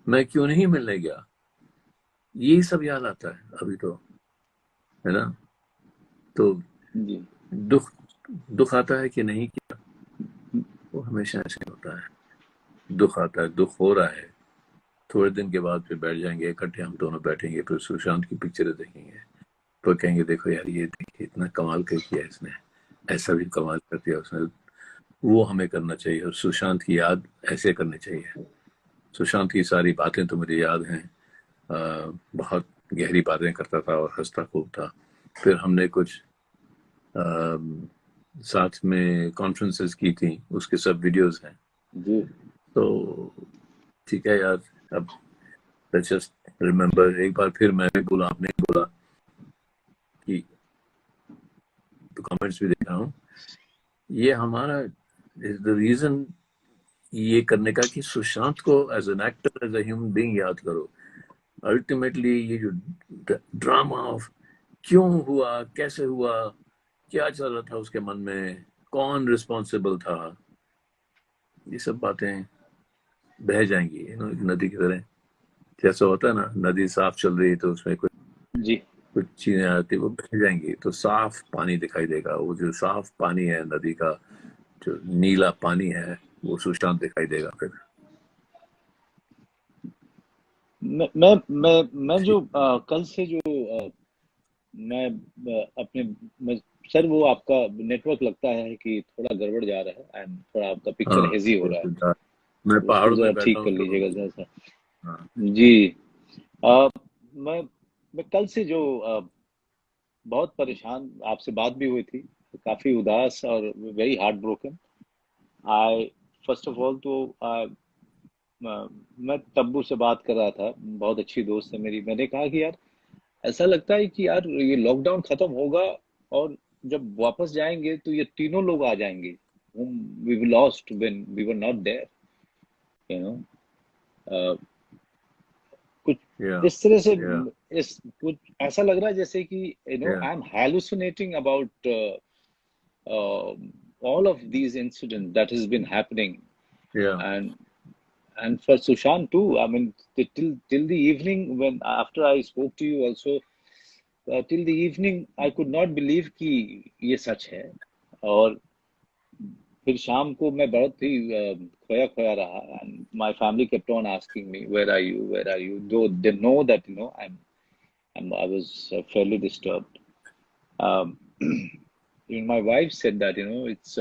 मैं क्यों नहीं मिलने गया, यही सब याद आता है अभी तो, है ना। तो जी। दुख दुख आता है कि नहीं किया, वो हमेशा ऐसे होता है। दुख आता है, दुख हो रहा है, थोड़े दिन के बाद फिर बैठ जाएंगे इकट्ठे, हम दोनों बैठेंगे, फिर सुशांत की पिक्चरें देखेंगे, तो कहेंगे देखो यार ये देखिए इतना कमाल कर किया इसने, ऐसा भी कमाल कर दिया उसने। वो हमें करना चाहिए, और सुशांत की याद ऐसे करनी चाहिए। सुशांत की सारी बातें तो मुझे याद हैं। बहुत गहरी बातें करता था और हंसता खूब था। फिर हमने कुछ साथ में कॉन्फ्रेंसेस की थी, उसके सब वीडियोस हैं। जी। तो ठीक है यार, अब लेट्स जस्ट रिमेम्बर। एक बार फिर मैं भी बोला, आपने बोला कि, तो कमेंट्स भी देख रहा हूँ, ये हमारा इज द रीजन ये करने का कि सुशांत को as an actor, as a human being याद करो। अल्टीमेटली ये जो ड्रामा ऑफ क्यों हुआ, कैसे हुआ, क्या चल रहा था उसके मन में, कौन रिस्पॉन्सिबल था, ये सब बातें बह जाएंगी नदी की तरह। जैसा होता है ना, नदी साफ चल रही है तो उसमें कुछ जी। कुछ चीजें आती, वो बह जाएंगी तो साफ पानी दिखाई देगा। वो जो साफ पानी है नदी का, जो नीला पानी है, वो सुशांत दिखाई देगा फिर। मैं जो कल से जो मैं अपने सर, वो आपका नेटवर्क लगता है कि थोड़ा गड़बड़ जा रहा है, एंड थोड़ा आपका पिक्चर हाँ, हेजी हो तो रहा है, मैं तो उसको पहाड़ों जरा में बैठा ठीक हूँ कर तो लीजिएगा जरा सा। हाँ। जी। अ, मैं मैं कल से जो बहुत परेशान, आपसे बात भी हुई थी, काफी उदास और very heart broken. I first of all तो मैं तब्बू से बात कर रहा था, बहुत अच्छी दोस्त है मेरी। मैंने कहा कि यार, ऐसा लगता है कि यार ये लॉकडाउन खत्म होगा और जब वापस जाएंगे तो ये तीनों लोग आ जाएंगे whom we lost when we were not there, you know। कुछ या इस तरह से, या इस कुछ ऐसा लग रहा है जैसे कि या I am hallucinating about all of these incidents that has been happening, या and for Sushant too. I mean, till the evening, when after I spoke to you also, till the evening I could not believe कि ये सच है। और फिर शाम को मैं बहुत ही खोया खोया रहा, and my family kept on asking me, where are you, where are you, though they know that I was fairly disturbed. um, even my wife said that it's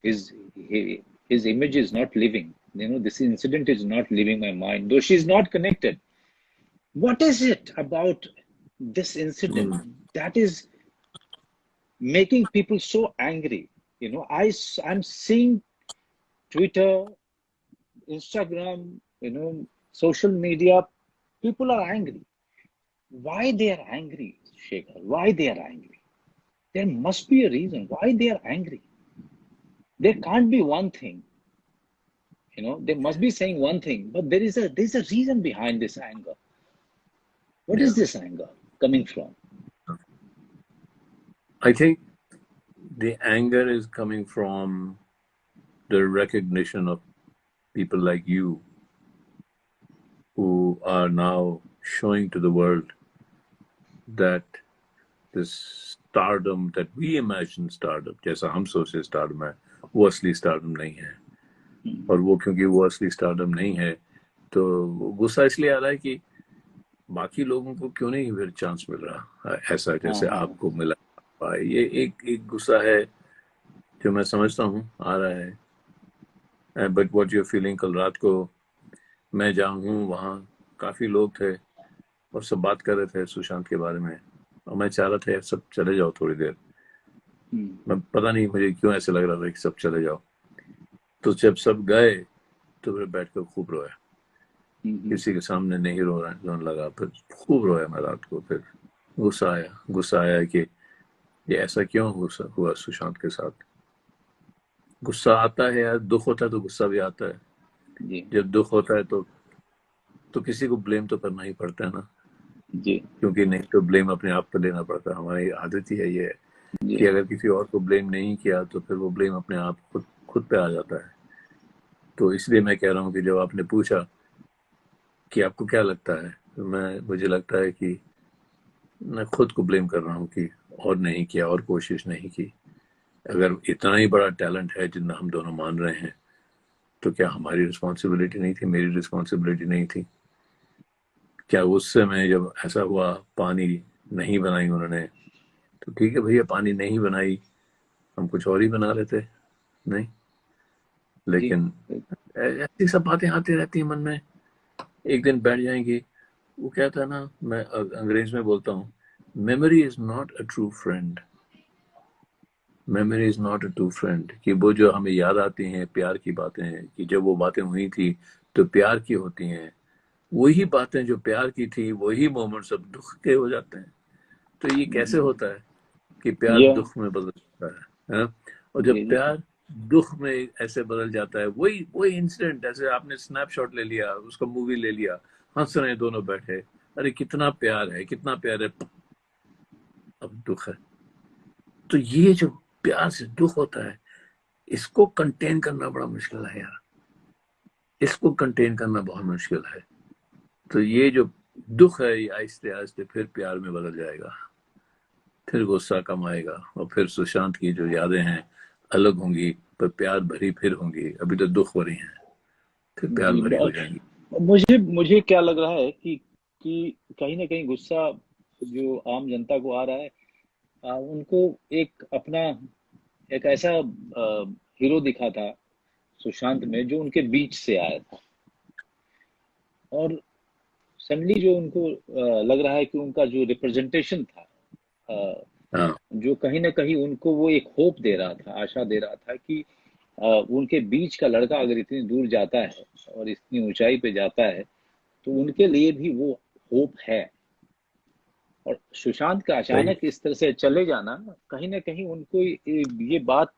his image is not living, this incident is not leaving my mind, though she's not connected. What is it about this incident that is making people so angry? I'm seeing Twitter, Instagram, social media. People are angry. Why they are angry, Shekhar? Why they are angry? There must be a reason why they are angry. There can't be one thing. They must be saying one thing, but there's a reason behind this anger. What या is this anger coming from? I think the anger is coming from the recognition of people like you who are now showing to the world that this stardom that we imagine stardom, जैसा हम सोचे stardom है, वो असली stardom नहीं है। और वो क्योंकि वो असली stardom नहीं है, तो गुस्सा इसलिए आ रहा है कि बाकी लोगों को क्यों नहीं फिर चांस मिल रहा ऐसा जैसे हाँ आपको मिला। ये एक गुस्सा है जो मैं समझता हूँ आ रहा है। बट व्हाट यू फीलिंग, कल रात को मैं जहाँ हूँ वहाँ काफी लोग थे और सब बात कर रहे थे सुशांत के बारे में, और मैं चाह रहा था यार सब चले जाओ थोड़ी देर। मैं पता नहीं मुझे क्यों ऐसे लग रहा था कि सब चले जाओ। तो जब सब गए तो फिर बैठ कर खूब रोया, किसी के सामने नहीं रोने लगा, फिर खूब रोया मैं रात को। फिर गुस्सा आया कि ये ऐसा क्यों हुआ सुशांत के साथ। गुस्सा आता है यार, दुख होता है तो गुस्सा भी आता है। जी जब दुख होता है तो किसी को ब्लेम तो करना ही पड़ता है ना, जी क्योंकि नहीं तो ब्लेम अपने आप पर लेना पड़ता है। हमारी आदत ही है ये जी कि अगर किसी और को ब्लेम नहीं किया तो फिर वो ब्लेम अपने आप खुद पे आ जाता है। तो इसलिए मैं कह रहा हूँ कि जब आपने पूछा कि आपको क्या लगता है, तो मुझे लगता है कि मैं खुद को ब्लेम कर रहा हूँ कि और नहीं किया और कोशिश नहीं की। अगर इतना ही बड़ा टैलेंट है जितना हम दोनों मान रहे हैं, तो क्या हमारी रिस्पॉन्सिबिलिटी नहीं थी, मेरी रिस्पॉन्सिबिलिटी नहीं थी? क्या उस समय जब ऐसा हुआ पानी नहीं बनाई उन्होंने, तो ठीक है भैया पानी नहीं बनाई, हम कुछ और ही बना लेते। नहीं, जी लेकिन ऐसी सब बातें आती रहती हैं मन में, एक दिन बैठ जाएंगी। वो कहता है ना, मैं अंग्रेज में बोलता हूँ, memory is not a true friend. Memory is not a true friend, कि वो जो हमें याद आती हैं प्यार की बातें हैं, कि जब वो बातें हुई थी तो प्यार की होती हैं, वही बातें जो प्यार की थी वही मोमेंट्स अब दुख के हो जाते हैं। तो ये कैसे होता है कि प्यार ये दुख में बदल जाता है? और जब जी जी प्यार दुख में ऐसे बदल जाता है, वही वही इंसिडेंट, ऐसे आपने स्नैपशॉट ले लिया, उसका मूवी ले लिया, हंस रहे हैं दोनों बैठे, अरे कितना प्यार है कितना प्यार है, अब दुख है। तो ये जो प्यार से दुख होता है, इसको कंटेन करना बड़ा मुश्किल है यार, इसको कंटेन करना बहुत मुश्किल है। तो ये जो दुख है ये आहिस्ते आहिस्ते फिर प्यार में बदल जाएगा, फिर गुस्सा कम आएगा, और फिर सुशांत की जो यादें हैं अलग होंगी, पर प्यार भरी फिर होंगी। अभी तो दुख भरी हैं, फिर प्यार जी भरी हो जाएंगी। मुझे मुझे क्या लग रहा है कि कहीं ना कहीं गुस्सा जो आम जनता को आ रहा है, उनको एक अपना एक ऐसा हीरो दिखा था सुशांत में जो उनके बीच से आया था, और सडनली जो उनको लग रहा है कि उनका जो रिप्रेजेंटेशन था, अ, हाँ जो कहीं ना कहीं उनको वो एक होप दे रहा था, आशा दे रहा था कि उनके बीच का लड़का अगर इतनी दूर जाता है और इतनी ऊंचाई पे जाता है तो उनके लिए भी वो होप है। और सुशांत का सही, अचानक इस तरह से चले जाना, कहीं ना कहीं उनको ये बात,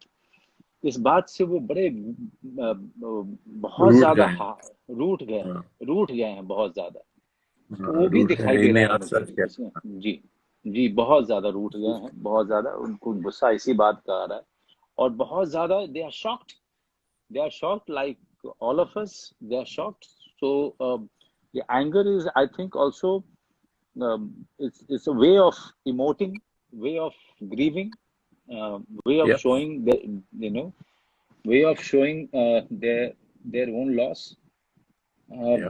इस बात से वो बड़े बहुत रूठ ज्यादा गए हैं। हाँ रूठ गए हैं बहुत ज्यादा। तो हाँ, वो भी रूठ गए दिखाई हैं, दे रहा इन्हें है आज मुझे सच क्या। इसमें। जी जी बहुत ज्यादा रूठ गए हैं, बहुत ज्यादा उनको गुस्सा इसी बात का आ रहा है, और बहुत ज्यादा they are shocked, they are shocked like all of us, they are shocked. So the anger is, I think, also it's a way of emoting, way of grieving, way of Yep, showing the, you know, way of showing their own loss. uh, yeah.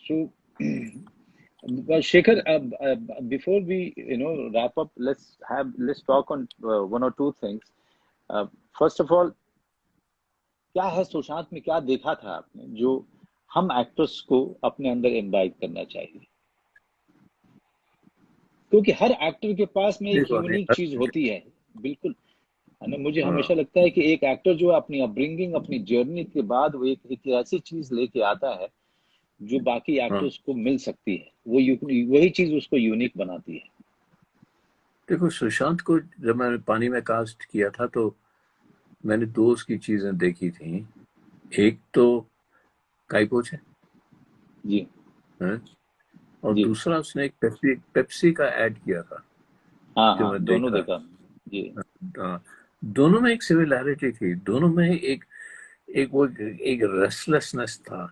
so well, Shekhar, before we wrap up, let's talk on one or two things. uh, First of all, क्या है सुशांत में, क्या देखा था आपने जो हम actors को अपने अंदर इनवाइट करना चाहिए? क्योंकि हर एक्टर के पास में एक देखो अभी यूनिक चीज होती है। बिल्कुल, है ना? मुझे हाँ हमेशा लगता है कि एक एक्टर जो अपनी अपब्रिंगिंग, अपनी जर्नी के बाद वो एक ऐसी चीज लेके आता है जो बाकी हाँ, एक्टर्स को मिल सकती है, वही चीज उसको यूनिक बनाती है। देखो सुशांत को जब मैंने पानी में कास्ट किया था तो मैंने दो उसकी चीजें देखी थी। एक तो काइपोच जी है, और जी दूसरा उसने एक पेप्सी पेप्सी का ऐड किया था हाँ जो हाँ, मैं दोनों देखा। देखा। जी हाँ, दोनों में एक सिमिलैरिटी थी, दोनों में एक एक वो एक रेस्टलेसनेस था,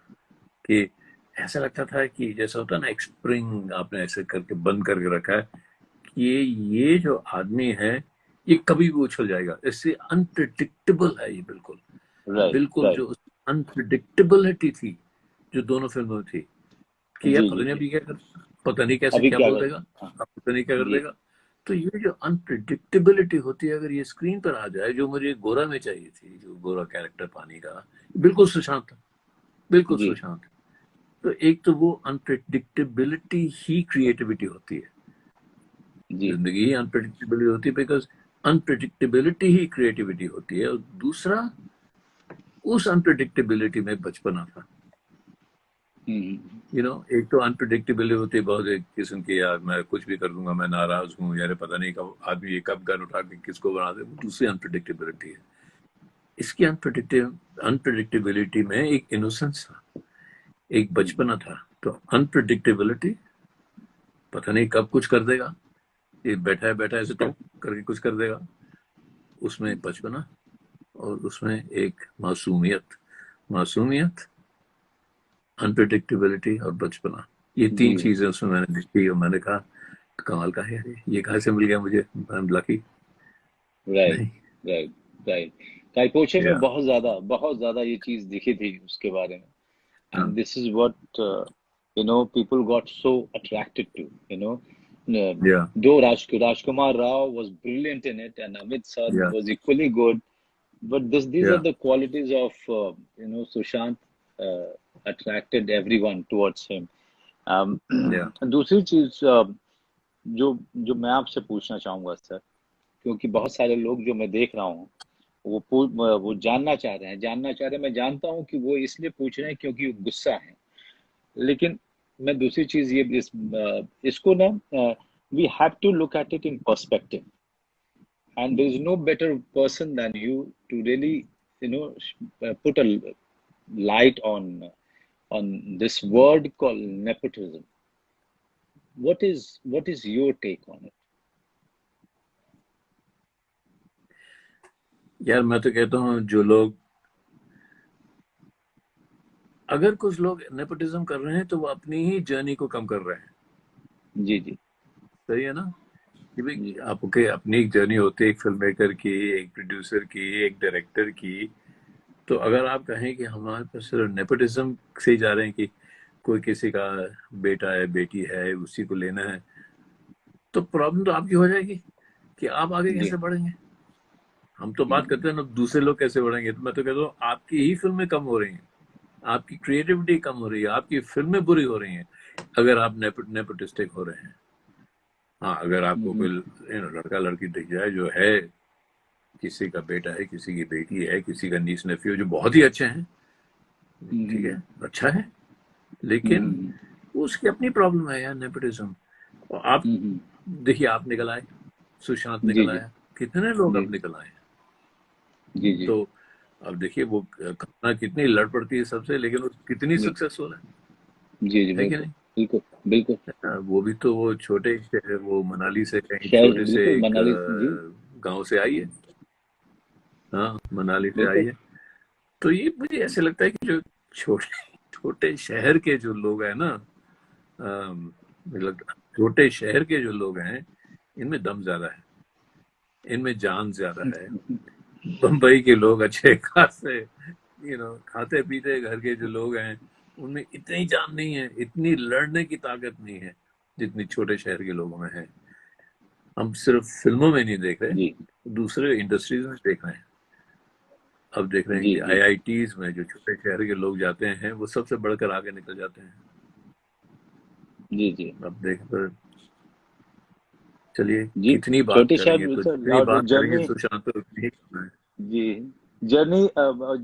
कि ऐसा लगता था कि जैसा होता है ना, एक स्प्रिंग आपने ऐसे करके बंद करके रखा है, कि ये जो आदमी है ये कभी भी उछल जाएगा, इससे अनप्रिडिक्टेबल है ये, बिल्कुल राइट बिल्कुल राइट। जो अनप्रिडिक्टेबिलिटी थी जो दोनों फिल्मों में थी, कि यार जी पता जी नहीं जी अभी क्या कर, पता नहीं कैसे अभी क्या क्या बोल कर, देगा, हाँ अब पता नहीं क्या कर जी देगा। तो ये जो अनप्रिडिक्टेबिलिटी होती है, अगर ये स्क्रीन पर आ जाए, जो मुझे गोरा में चाहिए थी, जो गोरा कैरेक्टर पानी का, बिल्कुल सुशांत था, बिल्कुल जी सुशांत। तो एक तो वो अनप्रिडिक्टेबिलिटी ही क्रिएटिविटी होती है, जी जिंदगी ही अनप्रिडिक्टेबिलिटी होती है, बिकॉज अनप्रिडिक्टेबिलिटी ही क्रिएटिविटी होती है। और दूसरा, उस अनप्रिडिक्टेबिलिटी में बचपना था। हम्म, एक तो अनप्रिडिक्टेबिलिटी होती है बहुत, एक किस्म की, यार मैं कुछ भी कर दूंगा, मैं नाराज हूँ यार, पता नहीं कब आदमी ये कब गन उठा के किसको बना दे, दूसरी अनप्रिडिक्टेबिलिटी है। इसकी अनप्रिडिक्टेबिलिटी में एक इनोसेंस था, एक बचपना था। तो अनप्रिडिक्टेबिलिटी, पता नहीं कब कुछ कर देगा, ये बैठा है बैठा है ऐसे तो करके कुछ कर देगा, उसमें बचपना, और उसमें एक मासूमियत। मासूमियत, अनप्रिडिक्टेबिलिटी और बचपना, ये जी 3 चीजें उसमें मैंने देखी, और मैंने कहा कमाल का है ये कहाँ से मिल गया मुझे, आई एम लकी। राइट नहीं, राइट राइट। काइपोचे में या बहुत ज्यादा ये चीज दिखी थी उसके बारे में, हाँ, and this is what people got so attracted to, या though Rajkumar Rao was brilliant in it and Amit Sir या was equally good, but these या are the qualities of Sushant attracted everyone towards him. um, या दूसरी चीज जो जो मैं आपसे पूछना चाहूंगा सर, क्योंकि बहुत सारे लोग जो मैं देख रहा हूँ वो जानना चाह रहे हैं। मैं जानता हूँ कि वो इसलिए पूछ रहे हैं क्योंकि वो गुस्सा है, लेकिन मैं दूसरी चीज ये इसको ना, we have to look at it in perspective, and there is no better person than you to really you know put a light on this word called nepotism. What is your take on it? यार मैं तो कहता हूँ, जो लोग, अगर कुछ लोग नेपोटिज्म कर रहे हैं तो वो अपनी ही जर्नी को कम कर रहे हैं। जी जी सही है ना, कि भाई जी आपके अपनी एक जर्नी होती है, एक फिल्म मेकर की, एक प्रोड्यूसर की, एक डायरेक्टर की। तो अगर आप कहें कि हमारे पास सिर्फ नेपोटिज्म से ही जा रहे हैं, कि कोई किसी का बेटा है बेटी है उसी को लेना है, तो प्रॉब्लम तो आपकी हो जाएगी कि आप आगे जी कैसे बढ़ेंगे। हम तो बात हम्म करते हैं ना दूसरे लोग कैसे बढ़ेंगे, तो मैं तो कहता हूँ आपकी ही फिल्में कम हो रही हैं, आपकी क्रिएटिविटी कम हो रही है, आपकी फिल्में बुरी हो रही हैं, अगर आप नेपोटिस्टिक हो रहे हैं। हाँ, अगर आपको हम्म कोई लड़का लड़की दिख जाए जो है, किसी का बेटा है, किसी की बेटी है, किसी का नीस नेफ्यू, जो बहुत ही अच्छे हैं, ठीक हम्म है, अच्छा है, लेकिन हम्म उसकी अपनी प्रॉब्लम है यार, नेपोटिज्म। और आप हम्म देखिए, आप निकल आए, सुशांत जी निकल जी आया, कितने लोग जी अब निकल आए। जी जी तो अब देखिए वो कल्पना कितनी लड़ पड़ती है सबसे, लेकिन वो कितनी जी सक्सेसफुल जी जी है कि बिल्कुल नहीं। बिल्कुल बिल्कुल। वो भी तो वो छोटे से, वो मनाली से कहीं शायद छोटे से बिल्कुल एक मनाली जी गांव से आई है। हाँ, मनाली से आई बिल्कुल है। तो ये मुझे ऐसे लगता है कि जो छोटे छोटे शहर के जो लोग हैं ना, मतलब छोटे शहर के जो लोग हैं, इनमें दम ज्यादा है, इनमें जान ज्यादा है। बम्बई के लोग अच्छे खासे खाते पीते घर के जो लोग हैं, उनमें इतनी जान नहीं है, इतनी लड़ने की ताकत नहीं है जितनी छोटे शहर के लोगों में है। हम सिर्फ फिल्मों में नहीं देख रहे, जी दूसरे इंडस्ट्रीज में देख रहे हैं। अब देख रहे हैं जी कि जी आईआईटीज में जो छोटे शहर के लोग जाते हैं, वो सबसे बढ़कर आगे निकल जाते हैं। जी जी अब देख पर, चलिए जी कितनी बात छोटे करेंगे, शहर तो सर, जितनी और बात करेंगे जर्नी सुशांत तो उतनी ही कम है। जी जर्नी,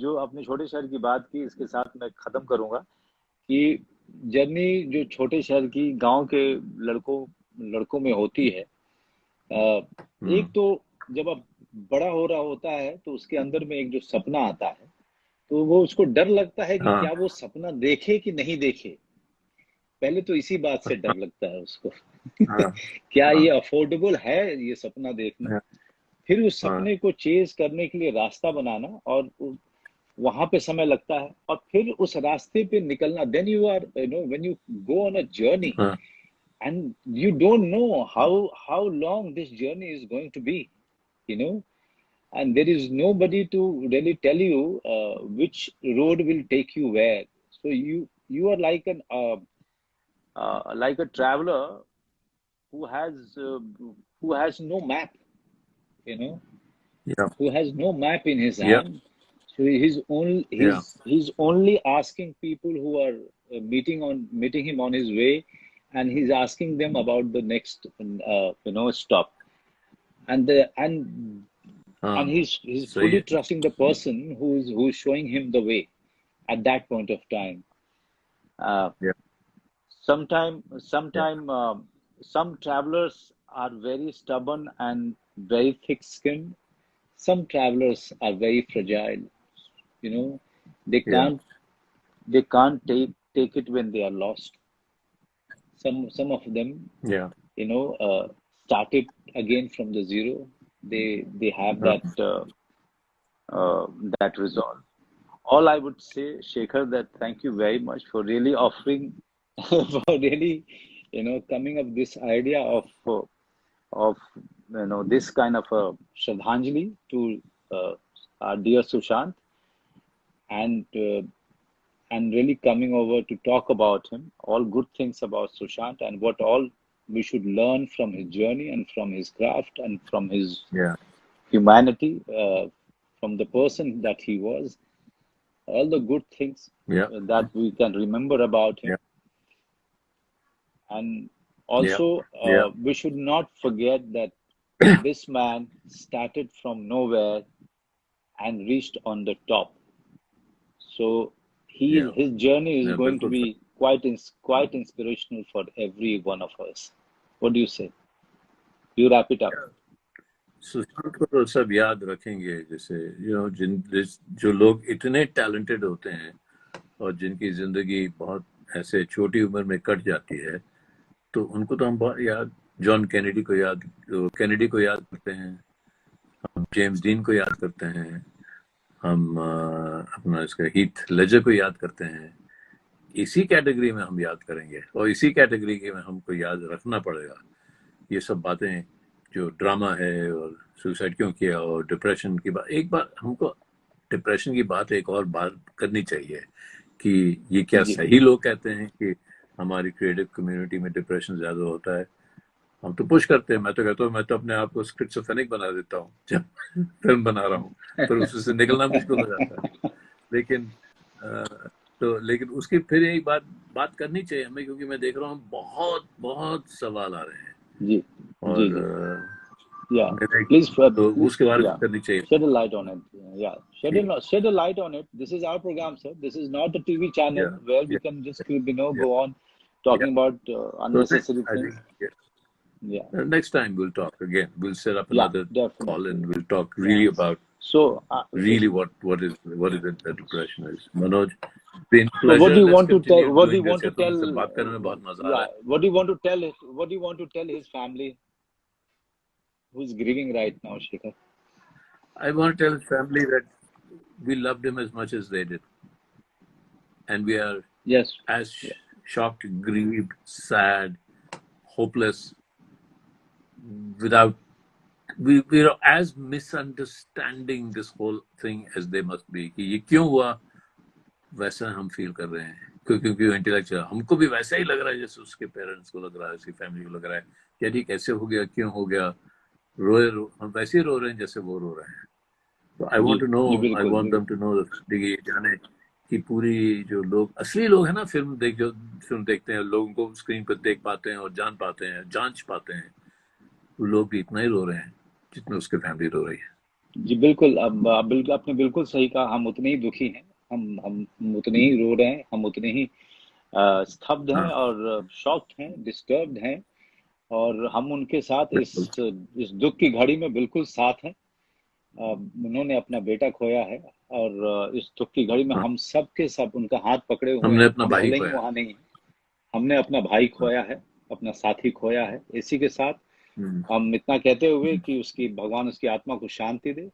जो आपने छोटे शहर की बात की, इसके साथ मैं खत्म करूंगा कि जर्नी जो छोटे शहर की गांव के लड़कों लड़कों में होती है, हम्म, एक तो जब अब बड़ा हो रहा होता है तो उसके अंदर में एक जो सपना आता है, तो वो उसको डर लगता है कि हाँ क्या वो सपना देखे कि नहीं देखे। पहले तो इसी बात से डर लगता है उसको हाँ क्या हाँ ये अफोर्डेबल है ये सपना देखना। हाँ फिर उस हाँ सपने को चेज करने के लिए रास्ता बनाना, और वहां पे समय लगता है, और फिर उस रास्ते पे निकलना। Then you are when you go on a journey, हाँ and you don't know how long this journey is going to be, you know and there is nobody to really tell you which road will take you where. So you are like an like a traveler who has no map, you know, Yeah. who has no map in his Yeah. hand. So Yeah. he's only asking people who are meeting him on his way, and he's asking them about the next stop, and the and हाँ he's सही fully है. trusting the person who's showing him the way at that point of time. Uh, Yeah. Yeah. some travelers are very stubborn and very thick-skinned. Some travelers are very fragile. You know, they Yeah. can't take it when they are lost. Some of them, Yeah. started again from the zero. They have हाँ. uh, that resolve. All I would say, Shekhar, that thank you very much for really offering, for really, coming up this idea of this kind of a Shraddhanjali to our dear Sushant, and really coming over to talk about him, all good things about Sushant, and what all we should learn from his journey and from his craft and from his Yeah. humanity, from the person that he was, all the good things Yeah. that we can remember about him. Yeah. And Yeah. also, Yeah. we should not forget that this man started from nowhere and reached on the top. So Yeah. his journey is Yeah. going to बिल्कुल सही. be quite inspirational for every one of us. What do you say? You wrap it up. Sushant को तो सब याद रखेंगे, जैसे जो लोग इतने टैलेंटेड होते हैं और जिनकी जिंदगी बहुत ऐसे छोटी उम्र में कट जाती है, तो उनको तो हम बहुत याद, जॉन कैनेडी को याद करते हैं, हम जेम्स डीन को याद करते हैं, हम अपना इसका हीथ लेजर को याद करते हैं. इसी कैटेगरी में हम याद करेंगे और इसी कैटेगरी में हमको याद रखना पड़ेगा. ये सब बातें जो ड्रामा है और सुसाइड क्यों किया और डिप्रेशन की बात, एक बार हमको डिप्रेशन की बात एक और बात करनी चाहिए कि ये क्या जी सही लोग कहते हैं कि हमारी क्रिएटिव कम्युनिटी में डिप्रेशन ज्यादा होता है. हम तो पुश करते हैं. मैं तो कहता हूँ, मैं तो अपने आप को स्किज़ोफ्रेनिक बना देता हूँ जब फिल्म बना रहा हूँ, पर उससे निकलना मुश्किल हो जाता है. लेकिन लेकिन उसकी फिर एक बात करनी चाहिए हमें, क्योंकि मैं देख रहा हूँ बहुत बहुत सवाल आ रहे हैं. जी और जी जी. Yeah, please, तो please, उसके बारे में yeah, करनी चाहिए. shed a light on it. Yeah, ठीक. shed a light on it. This is our program, sir. This is not a TV channel Yeah. where we Yeah. can just, Yeah. go on talking about So unnecessary I things. think Yeah, next time we'll talk again. We'll set up yeah, another call definitely. and we'll talk really about So, really what is it that depression is. Manoj, been so what pleasure. do you Let's want to tell? continue What do you doing want this. to tell? तुमसे बात करने में बहुत मजा आ रहा Yeah, है. what do you want to tell it? What do you want to tell his family who's grieving right now, Shekhar? I want to tell his family that we loved him as much as they did, and we are Yes. as shocked, grieved, sad, hopeless, without we're as misunderstanding this whole thing as they must be. कि ये क्यों हुआ, वैसा हम feel कर रहे हैं, क्योंकि इंटेलेक्चुअल हमको भी वैसा ही लग रहा है जैसे उसके पेरेंट्स को लग रहा है, उसकी फैमिली को लग रहा है कि यार ये कैसे हो गया, क्यों हो गया. हम वैसे ही रो रहे हैं जैसे वो रो रहे हैं. तो आई वांट टू नो, जी आई बिल्कुल. वांट देम टू नो, ये जाने कि पूरी जो लोग असली लोग हैं ना, फिल्म देखते हैं, लोगों को स्क्रीन पर देख पाते हैं और जान पाते हैं, जांच पाते हैं, वो लोग भी इतना ही रो रहे हैं जितना उसके फैमिली रो रही है. जी बिल्कुल. अब आपने बिल्कुल सही कहा. हम उतने ही दुखी हैं, हम उतने ही रो रहे हैं, हम उतने ही स्तब्ध हैं और शॉक्ड हैं, डिस्टर्ब्ड हैं, और हम उनके साथ इस दुख की घड़ी में बिल्कुल साथ हैं. उन्होंने अपना बेटा खोया है और इस दुख की घड़ी में हम सब के सब उनका हाथ पकड़े हुए हमने हैं. अपना हम भाई भले ही खोया. वहां नहीं हैं, हमने अपना भाई खोया है, अपना साथी खोया है. इसी के साथ हम इतना कहते हुए कि भगवान उसकी आत्मा को शांति दे,